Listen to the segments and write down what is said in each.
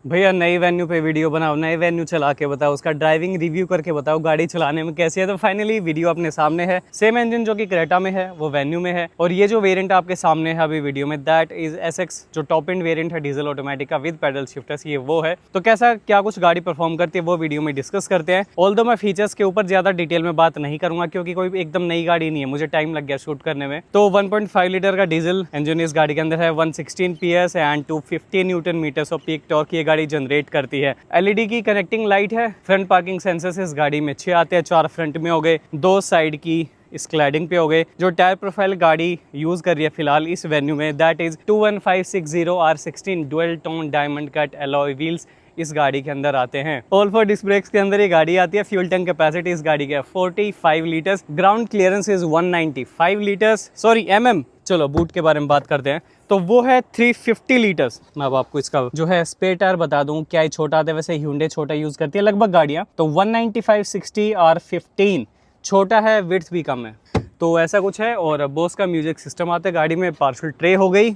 भैया नई वेन्यू पे वीडियो बनाओ, नए वेन्यू चला के बताओ, उसका ड्राइविंग रिव्यू करके बताओ गाड़ी चलाने में कैसी है। तो फाइनली वीडियो अपने सामने है। सेम इंजन जो कि क्रेटा में है वो वेन्यू में है, और ये जो वेरिएंट आपके सामने है अभी वीडियो में, दैट इज SX, जो टॉप एंड वेरिएंट है डीजल ऑटोमेटिक का विद पैडल शिफ्टर्स, ये वो है। तो कैसा क्या कुछ गाड़ी परफॉर्म करती है वो वीडियो में डिस्कस करते हैं। ऑल्दो मैं फीचर्स के ऊपर ज्यादा डिटेल में बात नहीं करूंगा क्योंकि कोई एकदम नई गाड़ी नहीं है, मुझे टाइम लग गया शूट करने में। तो 1.5 लीटर का डीजल इंजन इस गाड़ी के अंदर है, 116 PS and 250 newton metres of peak torque ये गाड़ी जनरेट करती है। LED की कनेक्टिंग लाइट है। फ्रंट पार्किंग सेंसर्स इस गाड़ी में 6 आते हैं, 4 फ्रंट में हो गए, 2 साइड की इस क्लैडिंग पे हो गए। जो टायर प्रोफाइल गाड़ी यूज कर रही है फिलहाल इस वेन्यू में, that is 21560 R16 dual tone diamond cut alloy wheels इस गाड़ी के अंदर आते हैं। ऑल फोर डिस्क ब्रेक्स के अंदर ये गाड़ी आती है। फ्यूल टैंक कैपेसिटी इस गाड़ी के 45 litres. Ground clearance is 195 litres, sorry MM। चलो बूट के बारे में बात करते हैं, तो वो है 350 लीटर्स। मैं अब आपको इसका जो है स्पेयर टायर बता दूं, क्या ही छोटा आता है, वैसे Hyundai छोटा यूज करती है लगभग गाड़ियां। तो 195/60 R15 छोटा है, विड्थ भी कम है, तो ऐसा कुछ है। और बोस का म्यूजिक सिस्टम आता है गाड़ी में। पार्सल ट्रे हो गई।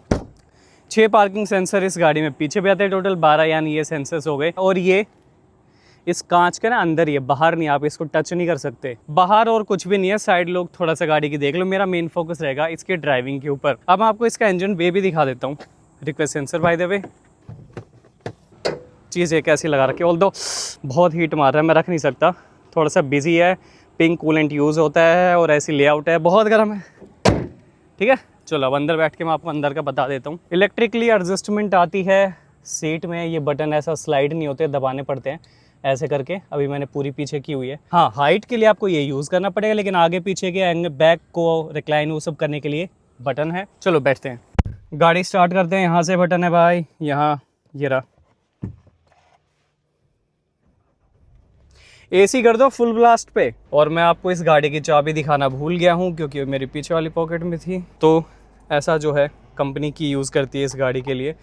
6 पार्किंग सेंसर इस गाड़ी में पीछे भी आते हैं, टोटल 12 यानी ये सेंसर्स हो गए। और ये इस कांच के ना अंदर ही है, बाहर नहीं, आप इसको टच नहीं कर सकते। बाहर और कुछ भी नहीं है। साइड लोग थोड़ा सा गाड़ी की देख लो। मेरा मेन फोकस रहेगा इसके ड्राइविंग के ऊपर। अब मैं आपको इसका इंजन वे भी दिखा देता हूँ। Request sensor by the way, चीज़ एक ऐसी लगा रखी है, ऑल्दो बहुत हीट मार रहा है, मैं रख नहीं सकता, थोड़ा सा बिजी है। पिंक कूलेंट यूज़ होता है और ऐसी लेआउट है, बहुत गर्म है। ठीक है, चलो अब अंदर बैठ के मैं आपको अंदर का बता देता हूँ। इलेक्ट्रिकली एडजस्टमेंट आती है सीट में। ये बटन ऐसा स्लाइड नहीं होते, दबाने पड़ते हैं ऐसे करके। अभी मैंने पूरी पीछे की हुई है। हाँ, हाइट के लिए आपको ये यूज़ करना पड़ेगा, लेकिन आगे पीछे के बैक को रिक्लाइन वो सब करने के लिए बटन है। चलो बैठते हैं, गाड़ी स्टार्ट करते हैं। यहाँ से बटन है भाई, यहाँ ये रहा। AC कर दो फुल ब्लास्ट पे। और मैं आपको इस गाड़ी की चाबी दिखाना भूल गया हूँ क्योंकि मेरी पीछे वाली पॉकेट में थी। तो ऐसा जो है कंपनी की यूज़ करती है इस गाड़ी के लिए।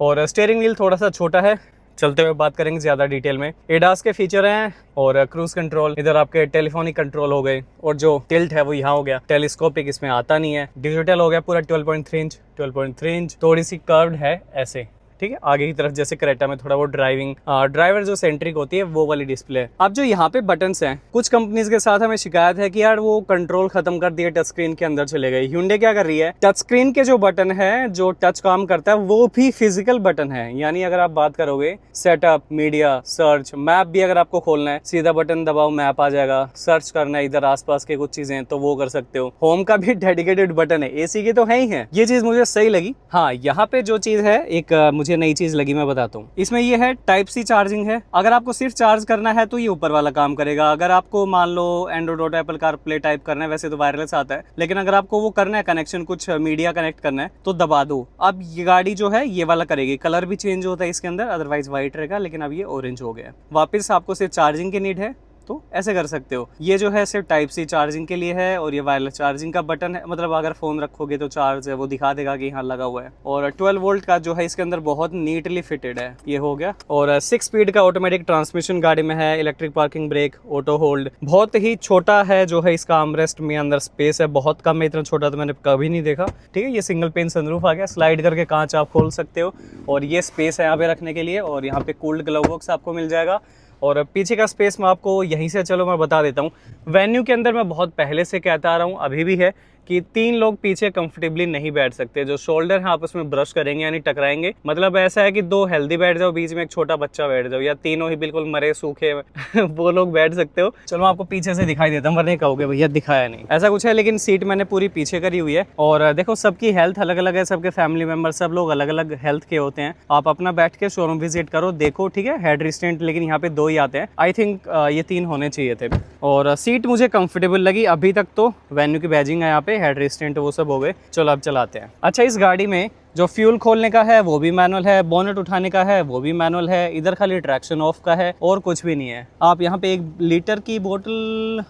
और स्टीयरिंग व्हील थोड़ा सा छोटा है, चलते हुए बात करेंगे ज़्यादा डिटेल में। ADAS के फीचर हैं और क्रूज कंट्रोल, इधर आपके टेलीफोनिक कंट्रोल हो गए, और जो टिल्ट है वो यहाँ हो गया। टेलीस्कोपिक इसमें आता नहीं है। डिजिटल हो गया पूरा 12.3 इंच। थोड़ी सी कर्व्ड है ऐसे, ठीक है, आगे की तरफ जैसे क्रेटा में थोड़ा वो ड्राइवर जो सेंट्रिक होती है वो वाली डिस्प्ले है। अब जो यहाँ पे बटन्स हैं, कुछ कंपनीज के साथ हमें शिकायत है कि यार वो कंट्रोल खत्म कर दिए, टच स्क्रीन के अंदर चले गए। Hyundai क्या कर रही है, टच स्क्रीन के जो बटन है, जो टच काम करता है, वो भी फिजिकल बटन है। यानी अगर आप बात करोगे सेटअप, मीडिया, सर्च, मैप भी अगर आपको खोलना है, सीधा बटन दबाओ मैप आ जाएगा। सर्च करना है इधर आसपास के कुछ चीजें, तो वो कर सकते हो। होम का भी डेडिकेटेड बटन है, AC की तो है ही है। ये चीज मुझे सही लगी। हाँ, यहाँ पे जो चीज है, एक मुझे नई चीज लगी, मैं बताता हूँ। इसमें ये है Type-C चार्जिंग है। अगर आपको सिर्फ चार्ज करना है तो ये ऊपर वाला काम करेगा। अगर आपको मान लो Android Auto, Apple CarPlay type करना है, वैसे तो वायरलेस आता है, लेकिन अगर आपको वो करना है कनेक्शन, कुछ मीडिया कनेक्ट करना है, तो दबा दो। अब ये गाड़ी जो है ये वाला करेगी। कलर भी चेंज होता है इसके अंदर, अदरवाइज व्हाइट रहेगा, लेकिन अब ये ऑरेंज हो गया। वापस आपको सिर्फ चार्जिंग की नीड है तो ऐसे कर सकते हो। ये जो है सिर्फ Type-C चार्जिंग के लिए है, और ये वायरलेस चार्जिंग का बटन है। मतलब अगर फोन रखोगे तो चार्ज है वो दिखा देगा कि यहाँ लगा हुआ है। और 12 वोल्ट का जो है इसके अंदर बहुत नीटली फिटेड है, ये हो गया। और 6 स्पीड का ऑटोमेटिक ट्रांसमिशन गाड़ी में है। Electric parking brake, auto hold. बहुत ही छोटा है जो है इसका आर्मरेस्ट में, अंदर स्पेस है बहुत कम है। इतना छोटा तो मैंने कभी नहीं देखा। ठीक है, ये सिंगल पेन सनरूफ आ गया, स्लाइड करके कांच आप खोल सकते हो, और ये स्पेस है यहाँ पे रखने के लिए। और यहाँ पे कूल्ड ग्लव बॉक्स आपको मिल जाएगा। और पीछे का स्पेस मैं आपको यहीं से, चलो मैं बता देता हूँ। वेन्यू के अंदर मैं बहुत पहले से कहता आ रहा हूँ, अभी भी है, कि 3 लोग पीछे कंफर्टेबली नहीं बैठ सकते। जो शोल्डर है आपस में ब्रश करेंगे यानी टकराएंगे। मतलब ऐसा है कि 2 हेल्दी बैठ जाओ, बीच में एक छोटा बच्चा बैठ जाओ, या तीनों ही बिल्कुल मरे सूखे वो लोग बैठ सकते हो। चलो मैं आपको पीछे से दिखाई देता हूँ, वरना कहोगे भैया दिखाया नहीं। ऐसा कुछ है, लेकिन सीट मैंने पूरी पीछे करी हुई है। और देखो सबकी हेल्थ अलग अलग है, सबके फैमिली मेंबर सब लोग अलग अलग हेल्थ के होते हैं। आप अपना बैठ के शोरूम विजिट करो, देखो, ठीक है। हेड रिस्टेंट लेकिन यहाँ पे 2 ही आते हैं। आई थिंक ये 3 होने चाहिए थे। और सीट मुझे कंफर्टेबल लगी अभी तक। तो वेन्यू की बैजिंग है यहाँ पे, हेड रिस्टेंट वो सब हो गए। चलो अब चलाते हैं। अच्छा, इस गाड़ी में जो फ्यूल खोलने का है वो भी मैनुअल है, बोनेट उठाने का है वो भी मैनुअल है। इधर खाली ट्रैक्शन ऑफ का है और कुछ भी नहीं है। आप यहाँ पे 1 लीटर की बोतल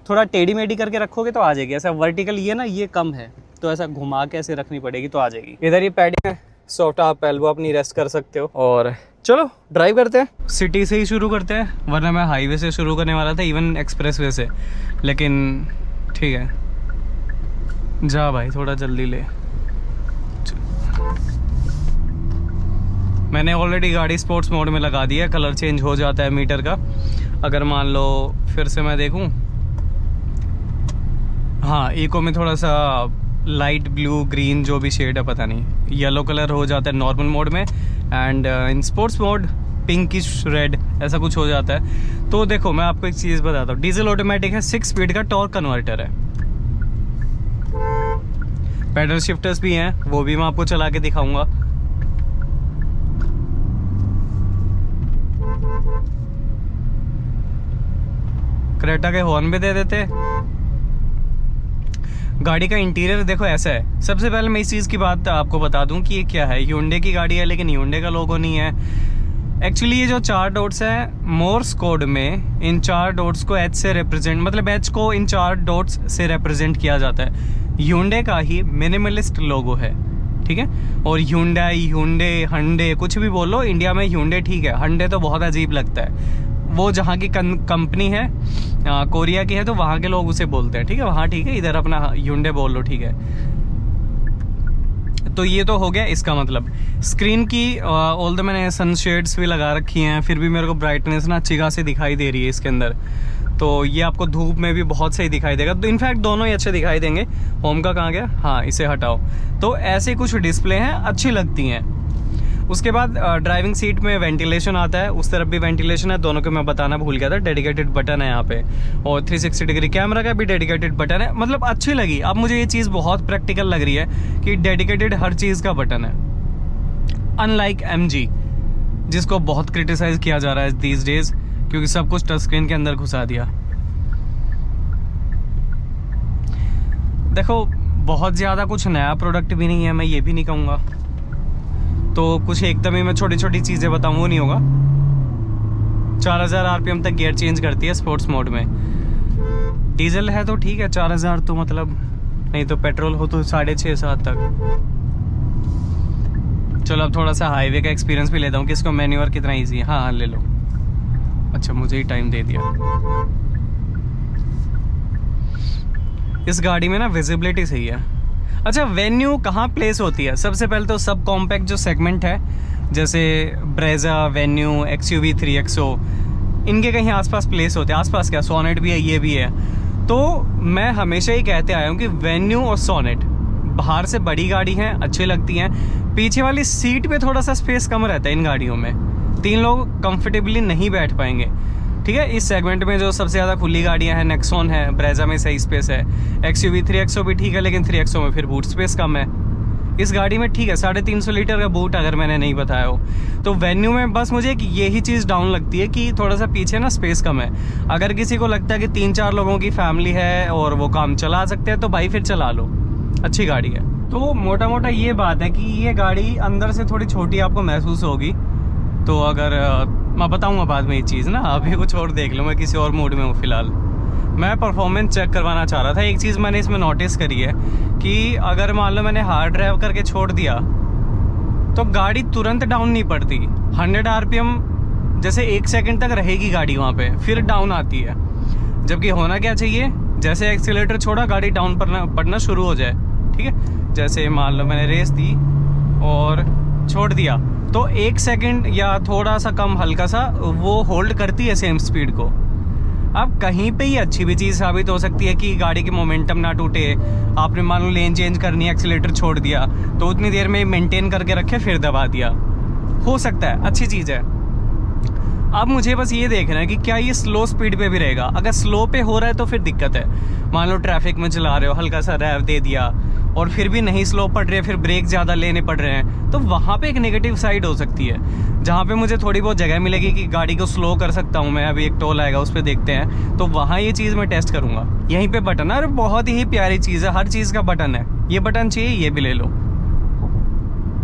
थोड़ा टेढ़ी मेढ़ी करके रखोगे तो आ जाएगी। ऐसा वर्टिकल ये ना, ये कम है, तो ऐसा घुमा के ऐसे रखनी पड़ेगी तो आ जाएगी। इधर ये पैडिंग है, सॉफ्ट, आप एल्बो अपनी रेस्ट कर सकते हो। और चलो ड्राइव करते हैं। सिटी से ही शुरू करते हैं, वरना मैं हाईवे से शुरू करने वाला था, इवन एक्सप्रेस वे से, लेकिन ठीक है, जा भाई थोड़ा जल्दी ले। मैंने ऑलरेडी गाड़ी स्पोर्ट्स मोड में लगा दिया है, कलर चेंज हो जाता है मीटर का। अगर मान लो फिर से मैं देखूं, हाँ इको में थोड़ा सा लाइट ब्लू ग्रीन जो भी शेड है पता नहीं, येलो कलर हो जाता है नॉर्मल मोड में, and in sports mode pinkish red ऐसा कुछ हो जाता है। तो देखो मैं आपको एक चीज़ बताता हूँ, डीजल ऑटोमेटिक है, 6 स्पीड का टॉर्क कन्वर्टर है, पैडल शिफ्टर्स भी हैं, वो भी मैं आपको चला के दिखाऊंगा। क्रेटा के हॉर्न भी दे देते। गाड़ी का इंटीरियर देखो ऐसा है। सबसे पहले मैं इस चीज़ की बात आपको बता दूं कि ये क्या है, ह्यूंडई की गाड़ी है लेकिन ह्यूंडई का लोगो नहीं है। एक्चुअली ये जो 4 डॉट्स हैं मोर्स कोड में, इन 4 डॉट्स को एच से रिप्रेजेंट, मतलब एच को इन 4 डॉट्स से रिप्रेजेंट किया जाता है। ह्यूंडई का ही मिनिमलिस्ट लोगो है, ठीक है। और ह्यूंडई, हंडे कुछ भी बोलो, इंडिया में ह्यूंडई ठीक है, हंडे तो बहुत अजीब लगता है। वो जहाँ की कंपनी है, कोरिया की है, तो वहाँ के लोग उसे बोलते हैं, ठीक है, वहाँ ठीक है, इधर अपना ह्यूंडई बोल लो, ठीक है। तो ये तो हो गया इसका मतलब। स्क्रीन की ऑल मैंने सनशेड्स भी लगा रखी हैं, फिर भी मेरे को ब्राइटनेस ना अच्छी खासी दिखाई दे रही है इसके अंदर। तो ये आपको धूप में भी बहुत सही दिखाई देगा, तो इनफैक्ट दोनों ही अच्छे दिखाई देंगे। होम का कहाँ गया, हाँ इसे हटाओ। तो ऐसे कुछ डिस्प्ले हैं, अच्छी लगती हैं। उसके बाद ड्राइविंग सीट में वेंटिलेशन आता है, उस तरफ भी वेंटिलेशन है, दोनों को मैं बताना भूल गया था। डेडिकेटेड बटन है यहाँ पे, और 360 डिग्री कैमरा का भी डेडिकेटेड बटन है। मतलब अच्छी लगी। अब मुझे ये चीज़ बहुत प्रैक्टिकल लग रही है कि डेडिकेटेड हर चीज़ का बटन है, अनलाइक MG जिसको बहुत क्रिटिसाइज किया जा रहा है दीज डेज, क्योंकि सब कुछ टच स्क्रीन के अंदर घुसा दिया। देखो बहुत ज़्यादा कुछ नया प्रोडक्ट भी नहीं है, मैं ये भी नहीं कहूँगा, तो कुछ एकदम ही मैं छोटी छोटी चीज़ें बताऊँ वो नहीं होगा। 4000 RPM तक गियर चेंज करती है स्पोर्ट्स मोड में। डीजल है तो ठीक है, 4000 तो मतलब, नहीं तो पेट्रोल हो तो 6.5-7 तक। चलो अब थोड़ा सा हाईवे का एक्सपीरियंस भी लेता हूँ कि इसको मैन्यूअर कितना ईजी है। हाँ ले लो। अच्छा मुझे ही टाइम दे दिया। इस गाड़ी में ना विजिबिलिटी सही है। अच्छा वेन्यू कहाँ प्लेस होती है? सबसे पहले तो सब कॉम्पैक्ट जो सेगमेंट है, जैसे ब्रेजा, वेन्यू, XUV 3XO, इनके कहीं आसपास प्लेस होते हैं। आसपास क्या, सोनेट भी है, ये भी है। तो मैं हमेशा ही कहते आया हूँ कि वेन्यू और सोनेट बाहर से बड़ी गाड़ी हैं, अच्छी लगती हैं। पीछे वाली सीट पे थोड़ा सा स्पेस कम रहता है इन गाड़ियों में, 3 लोग कंफर्टेबली नहीं बैठ पाएंगे, ठीक है। इस सेगमेंट में जो सबसे ज़्यादा खुली गाड़ियां हैं, नेक्सॉन है, ब्रेजा में सही स्पेस है, XUV 3XO भी ठीक है, लेकिन 3XO में फिर बूट स्पेस कम है। इस गाड़ी में ठीक है 350 लीटर का बूट, अगर मैंने नहीं बताया हो। तो वेन्यू में बस मुझे एक यही चीज़ डाउन लगती है कि थोड़ा सा पीछे ना स्पेस कम है। अगर किसी को लगता है कि 3-4 लोगों की फैमिली है और वो काम चला सकते हैं, तो भाई फिर चला लो, अच्छी गाड़ी है। तो मोटा मोटा ये बात है कि ये गाड़ी अंदर से थोड़ी छोटी आपको महसूस होगी। तो अगर मैं बताऊंगा बाद में ये चीज़ ना, अभी कुछ और देख लो, मैं किसी और मूड में हूँ फिलहाल। मैं परफॉर्मेंस चेक करवाना चाह रहा था। एक चीज़ मैंने इसमें नोटिस करी है कि अगर मान लो मैंने हार्ड ड्राइव करके छोड़ दिया तो गाड़ी तुरंत डाउन नहीं पड़ती। 100 RPM जैसे 1 सेकंड तक रहेगी गाड़ी वहाँ पे, फिर डाउन आती है। जबकि होना क्या चाहिए, जैसे एक्सीलेटर छोड़ा गाड़ी डाउन पड़ना शुरू हो जाए, ठीक है। जैसे मान लो मैंने रेस दी और छोड़ दिया, तो 1 सेकंड या थोड़ा सा कम हल्का सा वो होल्ड करती है सेम स्पीड को। अब कहीं पे ही अच्छी भी चीज़ साबित हो सकती है कि गाड़ी की मोमेंटम ना टूटे। आपने मान लो लेन चेंज करनी है, एक्सीलेटर छोड़ दिया, तो उतनी देर में मेंटेन करके रखे, फिर दबा दिया, हो सकता है, अच्छी चीज़ है। अब मुझे बस ये देखना है कि क्या ये स्लो स्पीड पे भी रहेगा। अगर स्लो पे हो रहा है तो फिर दिक्कत है। मान लो ट्रैफिक में चला रहे हो, हल्का सा रैव दे दिया और फिर भी नहीं स्लो पड़ रहे, फिर ब्रेक ज़्यादा लेने पड़ रहे हैं, तो वहाँ पे एक नेगेटिव साइड हो सकती है, जहाँ पे मुझे थोड़ी बहुत जगह मिलेगी कि गाड़ी को स्लो कर सकता हूँ मैं। अभी एक टोल आएगा, उस पर देखते हैं, तो वहाँ ये चीज़ मैं टेस्ट करूँगा। यहीं पे बटन है, अरे बहुत ही प्यारी चीज़ है, हर चीज़ का बटन है। ये बटन चाहिए, ये भी ले लो,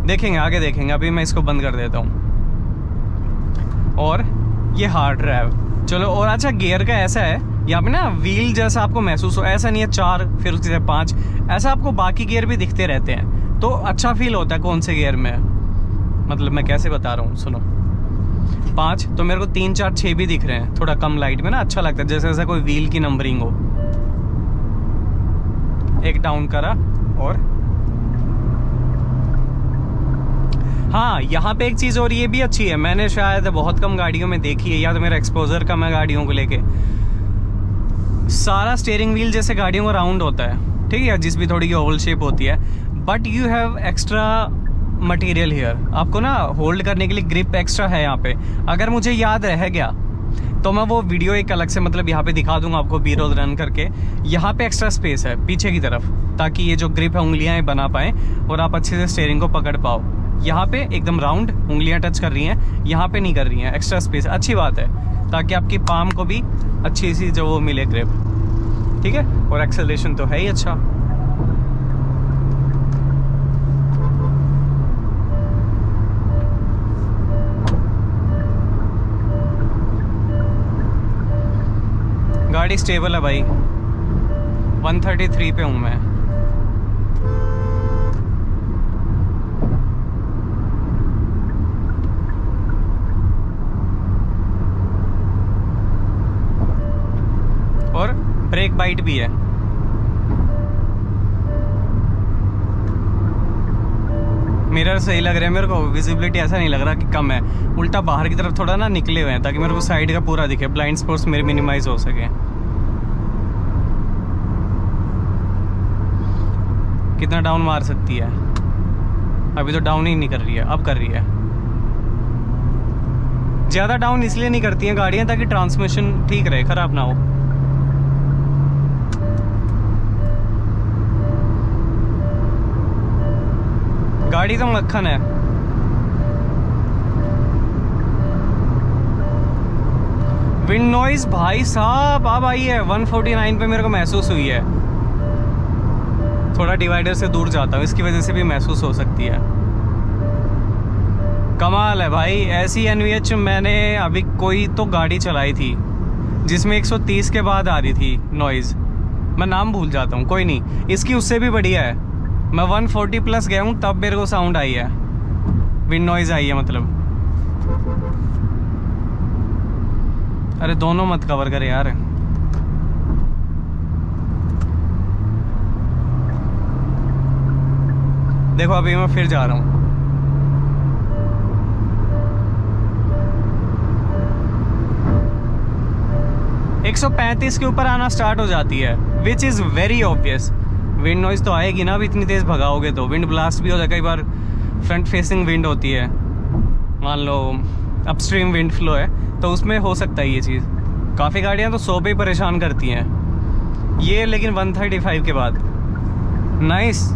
देखेंगे आगे देखेंगे। अभी मैं इसको बंद कर देता हूँ। और ये हार्ड ड्राइव, चलो। और अच्छा गियर का ऐसा है, यहाँ पे ना व्हील जैसा आपको महसूस हो, ऐसा नहीं है 4 फिर उसके 5, ऐसा आपको बाकी गियर भी दिखते रहते हैं, तो अच्छा फील होता है कौन से गियर में। मतलब मैं कैसे बता रहा हूँ, सुनो। 5 तो मेरे को 3, 4, 6 भी दिख रहे हैं, थोड़ा कम लाइट में ना अच्छा लगता है, जैसे ऐसा कोई व्हील की नंबरिंग हो। एक डाउन करा और हाँ, यहाँ पे एक चीज़ और ये भी अच्छी है, मैंने शायद बहुत कम गाड़ियों में देखी है, या तो मेरा एक्सपोजर कम है गाड़ियों को लेके। सारा स्टीयरिंग व्हील जैसे गाड़ियों का राउंड होता है, ठीक है, जिस भी थोड़ी की ओवल शेप होती है, but you have extra material here. आपको ना होल्ड करने के लिए ग्रिप एक्स्ट्रा है यहाँ पे। अगर मुझे याद रह गया तो मैं वो वीडियो एक अलग से मतलब यहाँ पे दिखा दूंगा आपको, बी रोल रन करके। यहाँ पे एक्स्ट्रा स्पेस है पीछे की तरफ, ताकि ये जो ग्रिप है उंगलियाँ बना पाएँ और आप अच्छे से स्टीयरिंग को पकड़ पाओ। यहाँ पे एकदम राउंड उंगलियाँ टच कर रही हैं, यहाँ पे नहीं कर रही हैं, एक्स्ट्रा स्पेस अच्छी बात है, ताकि आपकी पाम को भी अच्छी सी जो वो मिले ग्रिप, ठीक है। और एक्सेलरेशन तो है ही अच्छा। गाड़ी स्टेबल है भाई, 133 पे हूँ मैं। और ब्रेक बाइट भी है। मिरर सही लग रहे हैं मेरे को, विजिबिलिटी ऐसा नहीं लग रहा कि कम है, उल्टा बाहर की तरफ थोड़ा ना निकले हुए हैं, ताकि मेरे को साइड का पूरा दिखे, ब्लाइंड स्पॉट्स मेरे मिनिमाइज हो सके। कितना डाउन मार सकती है, अभी तो डाउन ही नहीं कर रही है, अब कर रही है। ज़्यादा डाउन इसलिए नहीं करती हैं गाड़ियाँ ताकि ट्रांसमिशन ठीक रहे, ख़राब ना हो। गाड़ी तो मक्खन है। विंड नॉइज भाई साहब अब आई है, 149 पे मेरे को महसूस हुई है। थोड़ा डिवाइडर से दूर जाता हूँ, इसकी वजह से भी महसूस हो सकती है। कमाल है भाई। ऐसी NVH मैंने अभी कोई तो गाड़ी चलाई थी जिसमें 130 के बाद आ रही थी नॉइज़, मैं नाम भूल जाता हूँ, कोई नहीं, इसकी उससे भी बढ़िया है। मैं 140 प्लस गया हूँ तब मेरे को साउंड आई है, विंड नॉइज़ आई है मतलब। अरे दोनों मत कवर करे यार। देखो अभी मैं फिर जा रहा हूँ। एक 135 के ऊपर आना स्टार्ट हो जाती है, which is very obvious. Wind noise तो आएगी ना, अब इतनी तेज़ भगाओगे तो। विंड ब्लास्ट भी हो जाए, कई बार फ्रंट फेसिंग विंड होती है, मान लो अपस्ट्रीम विंड फ्लो है, तो उसमें हो सकता है ये चीज़। काफ़ी गाड़ियाँ तो 100 पे ही परेशान करती हैं ये, लेकिन 135 के बाद नाइस।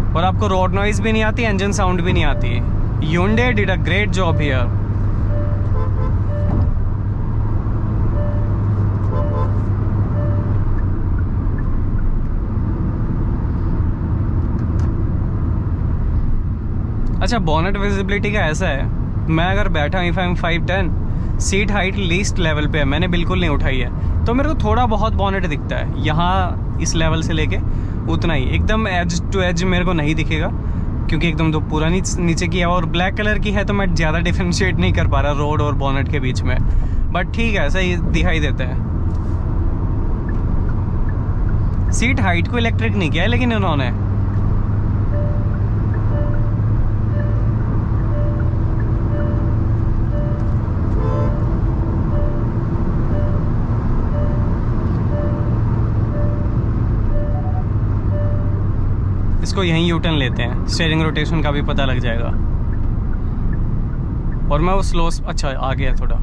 और आपको रोड नॉइज़ भी नहीं आती, इंजन साउंड भी नहीं आती। Hyundai did a great job here. अच्छा, बोनेट विजिबिलिटी का ऐसा है, मैं अगर बैठा if I am 5'10", seat height least level पे है, मैंने बिल्कुल नहीं उठाई है, तो मेरे को थोड़ा बहुत बोनेट दिखता है यहाँ, इस लेवल से लेके उतना ही, एकदम एज टू एज मेरे को नहीं दिखेगा, क्योंकि एकदम तो पूरा नीचे की है। और ब्लैक कलर की है तो मैं ज़्यादा डिफ्रेंशिएट नहीं कर पा रहा रोड और बोनेट के बीच में, बट ठीक है, ऐसा ही दिखाई देता है। सीट हाइट को इलेक्ट्रिक नहीं किया है लेकिन इन्होंने। इसको यहीं यूटर्न लेते हैं, स्टीयरिंग रोटेशन का भी पता लग जाएगा। और मैं वो स्लो, अच्छा आ गया थोड़ा।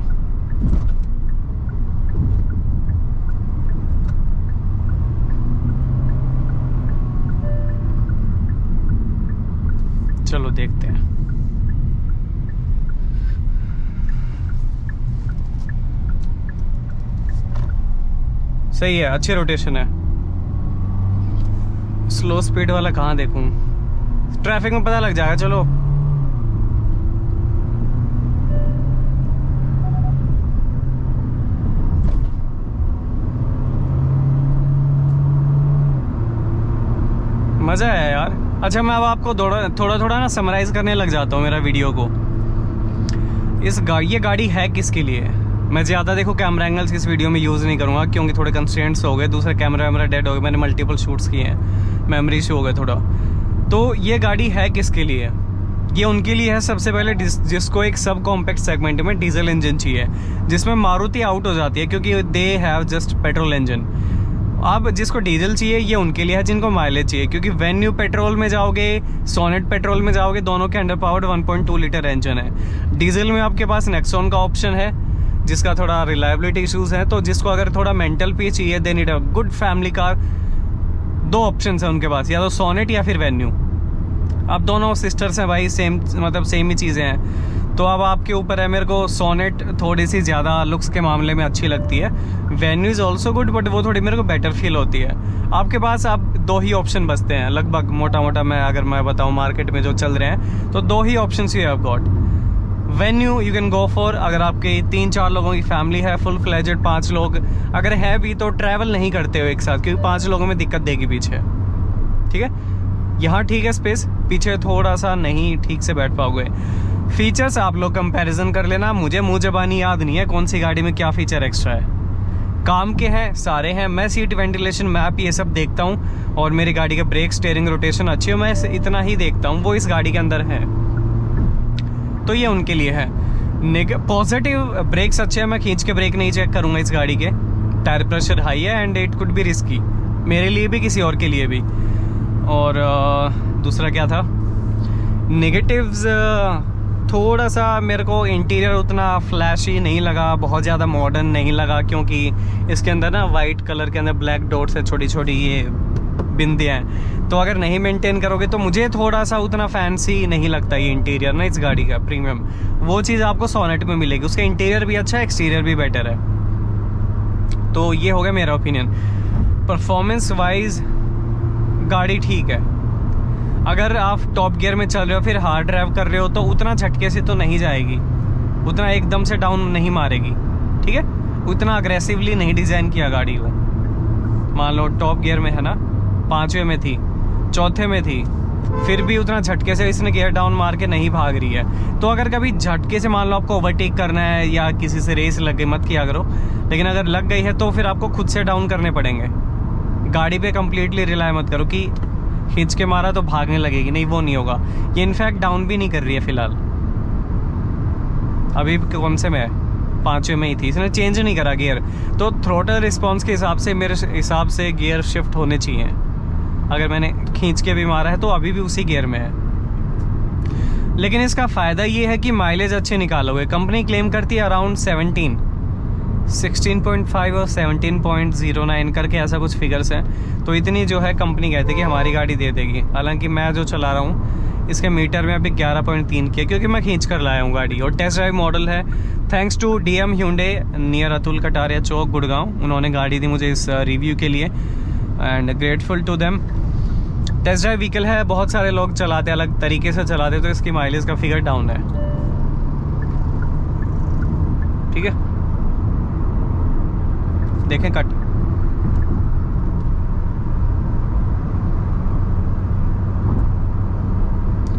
चलो देखते हैं। सही है, अच्छी रोटेशन है। स्लो स्पीड वाला कहाँ देखूं, ट्रैफिक में पता लग जाएगा। चलो मज़ा आया यार। अच्छा, मैं अब आपको थोड़ा ना समराइज़ करने लग जाता हूँ मेरा वीडियो को। ये गाड़ी है किसके लिए। मैं ज़्यादा देखो कैमरा एंगल्स इस वीडियो में यूज़ नहीं करूँगा, क्योंकि थोड़े कंस्ट्रेंट्स हो गए, दूसरा कैमरा डेड हो गया, मैंने मल्टीपल शूट्स किए हैं, मेमोरी से हो गए थोड़ा। तो ये गाड़ी है किसके लिए। ये उनके लिए है सबसे पहले जिसको एक सब कॉम्पैक्ट सेगमेंट में डीजल इंजन चाहिए, जिसमें मारुति आउट हो जाती है क्योंकि they have just petrol engine. अब जिसको डीजल चाहिए ये उनके लिए है, जिनको माइलेज चाहिए, क्योंकि वेन्यू पेट्रोल में जाओगे, सोनेट पेट्रोल में जाओगे, दोनों के अंडर पावर्ड 1.2 लीटर इंजन है। डीजल में आपके पास नेक्सॉन का ऑप्शन है जिसका थोड़ा रिलायबिलिटी इशूज़ है, तो जिसको अगर थोड़ा मेंटल पीस चाहिए they need a good family car, दो ऑप्शन है उनके पास, या तो सोनेट या फिर वेन्यू। अब दोनों सिस्टर्स हैं भाई, सेम मतलब सेम ही चीज़ें हैं, तो अब आपके ऊपर है। मेरे को सोनेट थोड़ी सी ज़्यादा लुक्स के मामले में अच्छी लगती है, venue is also good but वो थोड़ी मेरे को बेटर फील होती है। आपके पास अब दो ही ऑप्शन बचते हैं लगभग, मोटा मोटा मैं बताऊँ मार्केट में जो चल रहे हैं, तो दो ही option you have got. Venue you can go for अगर आपके 3-4 लोगों की फैमिली है, फुल फ्लेजेड 5 लोग अगर है भी, तो ट्रैवल नहीं करते हो एक साथ, क्योंकि 5 लोगों में दिक्कत देगी पीछे। ठीक है, यहाँ ठीक है स्पेस, पीछे थोड़ा सा नहीं ठीक से बैठ पाओगे। फीचर्स आप लोग कंपैरिजन कर लेना, मुझे मुँह ज़बानी याद नहीं है कौन सी गाड़ी में क्या फीचर एक्स्ट्रा है। काम के हैं सारे हैं, मैं सीट वेंटिलेशन मैप ये सब देखता हूँ, और मेरी गाड़ी का ब्रेक स्टीयरिंग रोटेशन अच्छी हो, मैं इतना ही देखता हूँ, वो इस गाड़ी के अंदर है, तो ये उनके लिए है। पॉजिटिव ब्रेक्स अच्छे हैं, मैं खींच के ब्रेक नहीं चेक करूँगा इस गाड़ी के, टायर प्रेशर हाई है and it could be risky मेरे लिए भी, किसी और के लिए भी। और दूसरा क्या था, नेगेटिव्स, थोड़ा सा मेरे को इंटीरियर उतना फ्लैशी नहीं लगा, बहुत ज़्यादा मॉडर्न नहीं लगा, क्योंकि इसके अंदर ना वाइट कलर के अंदर ब्लैक डॉट्स है, छोटी छोटी ये बिंदियाँ हैं, तो अगर नहीं मेंटेन करोगे तो मुझे थोड़ा सा उतना फैंसी नहीं लगता ये इंटीरियर ना इस गाड़ी का प्रीमियम। वो चीज़ आपको सोनेट में मिलेगी, उसका इंटीरियर भी अच्छा है, एक्सटीरियर भी बेटर है। तो ये हो गया मेरा ओपिनियन। परफॉर्मेंस वाइज गाड़ी ठीक है, अगर आप टॉप गियर में चल रहे हो फिर हार्ड ड्राइव कर रहे हो तो उतना झटके से तो नहीं जाएगी, उतना एकदम से डाउन नहीं मारेगी। ठीक है, उतना अग्रेसिवली नहीं डिज़ाइन किया गाड़ी को। मान लो टॉप गियर में है ना, 5वें में थी, 4थे में थी, फिर भी उतना झटके से इसने गियर डाउन मार के नहीं भाग रही है। तो अगर कभी झटके से मान लो आपको ओवरटेक करना है या किसी से रेस लग गई, मत किया करो, लेकिन अगर लग गई है तो फिर आपको खुद से डाउन करने पड़ेंगे। गाड़ी पे कम्प्लीटली रिलाई मत करो कि खींच के मारा तो भागने लगेगी, नहीं, वो नहीं होगा। ये इनफैक्ट डाउन भी नहीं कर रही है फिलहाल, अभी कौन से में है, 5वें में ही थी, इसने चेंज नहीं करा गियर। तो थ्रोटल रिस्पॉन्स के हिसाब से मेरे हिसाब से गियर शिफ्ट होने चाहिए, अगर मैंने खींच के भी मारा है तो अभी भी उसी गियर में है। लेकिन इसका फ़ायदा ये है कि माइलेज अच्छे निकालोगे। कंपनी क्लेम करती है अराउंड 16.5 और 17.09 करके ऐसा कुछ फिगर्स हैं, तो इतनी जो है कंपनी कहती है कि हमारी गाड़ी दे देगी। हालांकि मैं जो चला रहा हूँ इसके मीटर में अभी 11.3 किया, क्योंकि मैं खींच कर लाया हूँ गाड़ी, और टेस्ट ड्राइव मॉडल है। Thanks to DM Hyundai near Atul Kataria चौक गुड़गांव, उन्होंने गाड़ी दी मुझे इस रिव्यू के लिए and grateful to them. Test drive vehicle है, बहुत सारे लोग चलाते अलग तरीके से चलाते, तो इसकी माइलेज का फिगर डाउन है। ठीक है, देखें कट,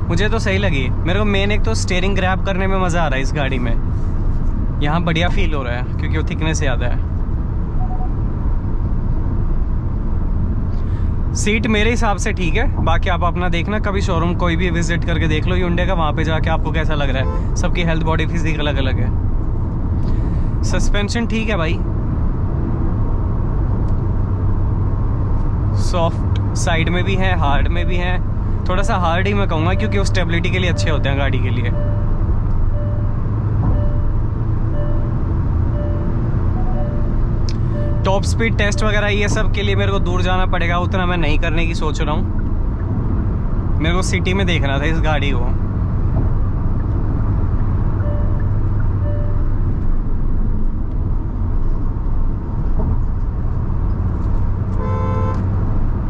मुझे तो सही लगी। मेरे को मेन एक तो स्टीयरिंग ग्रैब करने में मज़ा आ रहा है इस गाड़ी में, यहाँ बढ़िया फील हो रहा है क्योंकि वो थिकनेस ज़्यादा है। सीट मेरे हिसाब से ठीक है, बाकी आप अपना देखना, कभी शोरूम कोई भी विजिट करके देख लो Hyundai का, वहाँ पे जाके आपको कैसा लग रहा है। सबकी हेल्थ बॉडी फिजिक अलग अलग है। सस्पेंशन ठीक है भाई, सॉफ्ट साइड में भी है, हार्ड में भी है। थोड़ा सा हार्ड ही मैं कहूँगा क्योंकि वो स्टेबिलिटी के लिए अच्छे होते हैं गाड़ी के लिए। टॉप स्पीड टेस्ट वगैरह ये सब के लिए मेरे को दूर जाना पड़ेगा, उतना मैं नहीं करने की सोच रहा हूँ। मेरे को सिटी में देखना था इस गाड़ी को।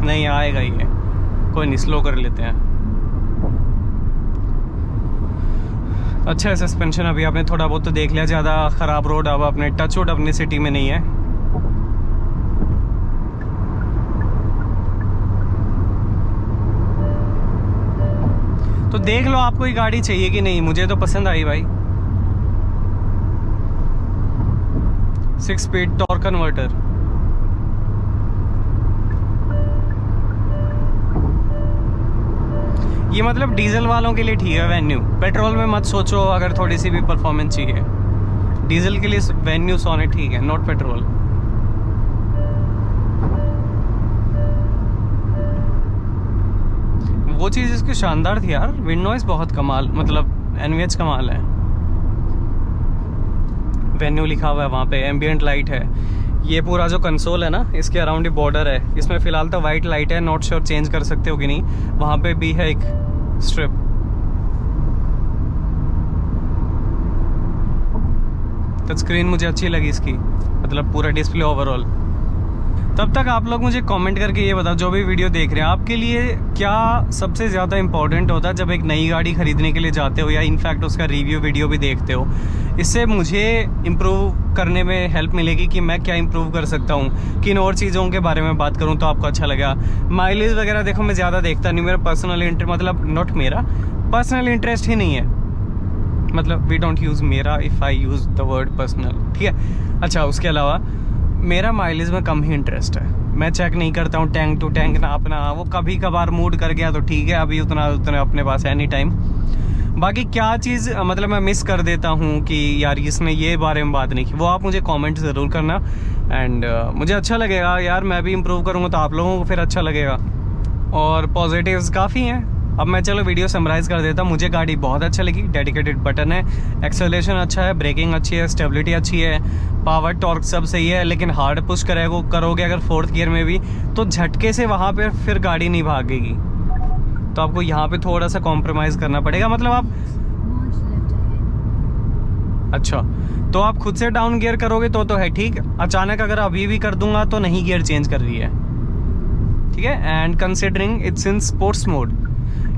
नहीं आएगा ये, कोई नहीं, स्लो कर लेते हैं। अच्छा है सस्पेंशन, अभी आपने थोड़ा बहुत तो देख लिया, ज़्यादा ख़राब रोड अब अपने टच वुड अपनी सिटी में नहीं है। तो देख लो आपको ये गाड़ी चाहिए कि नहीं, मुझे तो पसंद आई भाई। 6 स्पीड टॉर्क कन्वर्टर, ये मतलब डीजल वालों के लिए ठीक है वेन्यू, पेट्रोल में मत सोचो अगर थोड़ी सी भी परफॉर्मेंस चाहिए। डीजल के लिए वेन्यू सोनेट ठीक है, नॉट पेट्रोल। वो चीज़ इसकी शानदार थी यार, विंड नॉइज बहुत कमाल, मतलब एनवीएच कमाल है। वेन्यू लिखा हुआ है वहाँ पे, एम्बियंट लाइट है। ये पूरा जो कंसोल है ना, इसके अराउंड ही बॉर्डर है। इसमें फिलहाल तो वाइट लाइट है, नॉट श्योर चेंज कर सकते हो कि नहीं। वहाँ पे भी है एक स्ट्रिप। टच स्क्रीन मुझे अच्छी लगी इसकी, मतलब पूरा डिस्प्ले ओवरऑल। तब तक आप लोग मुझे कमेंट करके ये बताओ, जो भी वीडियो देख रहे हैं, आपके लिए क्या सबसे ज़्यादा इंपॉर्टेंट होता है जब एक नई गाड़ी खरीदने के लिए जाते हो, या इनफैक्ट उसका रिव्यू वीडियो भी देखते हो। इससे मुझे इम्प्रूव करने में हेल्प मिलेगी कि मैं क्या इम्प्रूव कर सकता हूँ, किन और चीज़ों के बारे में बात करूँ तो आपको अच्छा लगेगा। माइलेज वगैरह देखो मैं ज़्यादा देखता नहीं, मेरा पर्सनल इंटरेस्ट, मतलब नॉट मेरा पर्सनल इंटरेस्ट ही नहीं है। मतलब वी डोंट यूज़ मेरा, if I use the word personal, ठीक है। अच्छा, उसके अलावा मेरा माइलेज में कम ही इंटरेस्ट है। मैं चेक नहीं करता हूँ टैंक टू टैंक ना अपना, वो कभी कभार मूड कर गया तो ठीक है, अभी उतना अपने पास है एनी टाइम। बाकी क्या चीज़ मतलब मैं मिस कर देता हूँ कि यार इसने ये बारे में बात नहीं की, वो आप मुझे कमेंट ज़रूर करना। एंड मुझे अच्छा लगेगा यार, मैं भी इम्प्रूव करूँगा तो आप लोगों को फिर अच्छा लगेगा। और पॉजिटिव्स काफ़ी हैं। अब मैं चलो वीडियो समराइज़ कर देता हूँ। मुझे गाड़ी बहुत अच्छा लगी, डेडिकेटेड बटन है, एक्सेलरेशन अच्छा है, ब्रेकिंग अच्छी है, स्टेबिलिटी अच्छी है, पावर टॉर्क सब सही है। लेकिन हार्ड पुश करोगे अगर 4th गियर में भी तो झटके से वहाँ पे फिर गाड़ी नहीं भागेगी, तो आपको यहाँ पे थोड़ा सा कॉम्प्रोमाइज़ करना पड़ेगा। मतलब आप अच्छा तो आप खुद से डाउन गियर करोगे तो है ठीक, अचानक अगर अभी भी कर दूंगा तो नहीं गियर चेंज कर रही है, ठीक है। And considering it's in sports mode,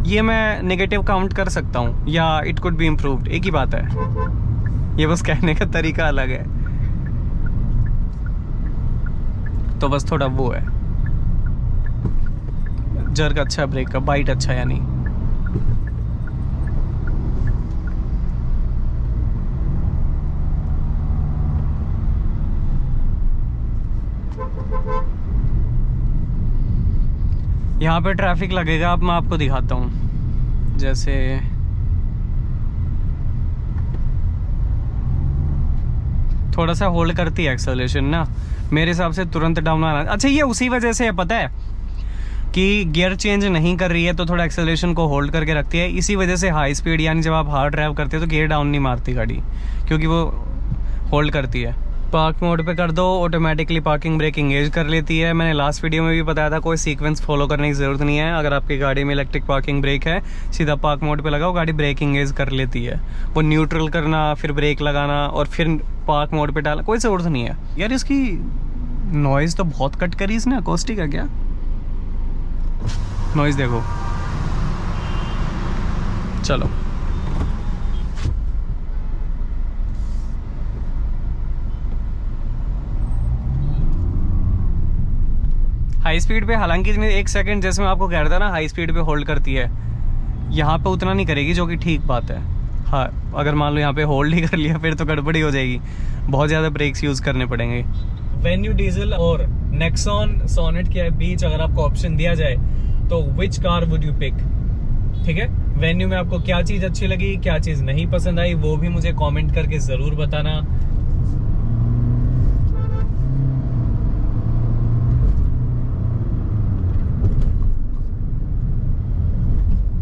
ये मैं नेगेटिव काउंट कर सकता हूँ, या इट कुड बी इम्प्रूव्ड, एक ही बात है। ये बस कहने का तरीका अलग है, तो बस थोड़ा वो है। जर्क अच्छा, ब्रेक का बाइट अच्छा, यानी यहाँ पे ट्रैफिक लगेगा। अब मैं आपको दिखाता हूँ, जैसे थोड़ा सा होल्ड करती है एक्सेलरेशन ना, मेरे हिसाब से तुरंत डाउन आना। अच्छा, ये उसी वजह से है, पता है कि गियर चेंज नहीं कर रही है तो थोड़ा एक्सेलरेशन को होल्ड करके रखती है। इसी वजह से हाई स्पीड, यानी जब आप हार्ड ड्राइव करते हो तो गियर डाउन नहीं मारती गाड़ी, क्योंकि वो होल्ड करती है। पार्क मोड पे कर दो, ऑटोमेटिकली पार्किंग ब्रेक एंगेज कर लेती है। मैंने लास्ट वीडियो में भी बताया था, कोई सीक्वेंस फॉलो करने की ज़रूरत नहीं है। अगर आपकी गाड़ी में इलेक्ट्रिक पार्किंग ब्रेक है, सीधा पार्क मोड पे लगाओ, गाड़ी ब्रेक एंगेज कर लेती है। वो न्यूट्रल करना, फिर ब्रेक लगाना और फिर पार्क मोड पे डालना, कोई ज़रूरत नहीं है। यार इसकी नॉइज़ तो बहुत कट करी इसने, अकोस्टिक है क्या? नॉइज़ देखो, चलो हाई स्पीड पे, हालांकि इसमें 1 सेकंड जैसे मैं आपको कह रहा था ना, हाई स्पीड पे होल्ड करती है, यहाँ पे उतना नहीं करेगी, जो कि ठीक बात है। हाँ, अगर मान लो यहाँ पे होल्ड ही कर लिया फिर तो गड़बड़ी हो जाएगी, बहुत ज़्यादा ब्रेक्स यूज़ करने पड़ेंगे। वेन्यू डीजल और नेक्सॉन सोनेट के बीच अगर आपको ऑप्शन दिया जाए तो which car would you pick, ठीक है। वेन्यू में आपको क्या चीज़ अच्छी लगी, क्या चीज़ नहीं पसंद आई, वो भी मुझे कमेंट करके ज़रूर बताना।